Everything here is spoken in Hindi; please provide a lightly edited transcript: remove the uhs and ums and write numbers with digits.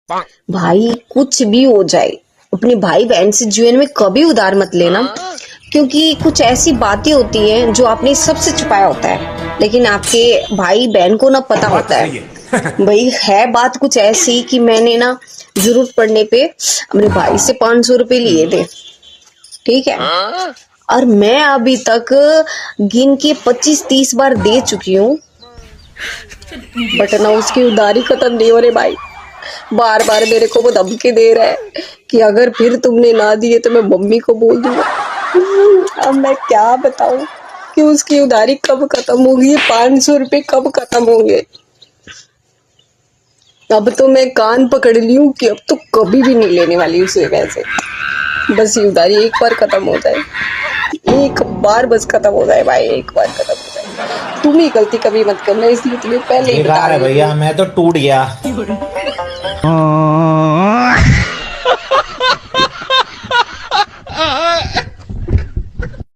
भाई कुछ भी हो जाए, अपने भाई बहन से जीवन में कभी उधार मत लेना, क्योंकि कुछ ऐसी बातें होती हैं जो आपने सबसे छुपाया होता है, लेकिन आपके भाई बहन को ना पता होता है। भाई है बात कुछ ऐसी कि मैंने ना जरूरत पड़ने पे अपने भाई से 500 रुपए लिए थे, ठीक है, और मैं अभी तक गिन के 25-30 बार दे चुकी हूँ, बट ना उसकी उधारी खत्म नहीं हो रही भाई। बार बार मेरे को वो धमकी दे रहा है कि अगर फिर तुमने ना दिए तो मैं मम्मी को बोल दूंगा। अब मैं क्या बताऊं कि उसकी उधारी कब खत्म होगी, ये 500 रुपए कब खत्म होंगे। अब तो मैं कान पकड़ ली हूँ कि अब तो कभी भी नहीं लेने वाली उसे पैसे। बस ये उधारी एक बार खत्म हो जाए, एक बार बस खत्म हो जाए भाई, एक बार खत्म हो जाए। तुम ही गलती कभी मत करना, इसलिए तुम्हें पहले ही बता बेकार है रही हूँ। भैया, मैं तो टूट गया।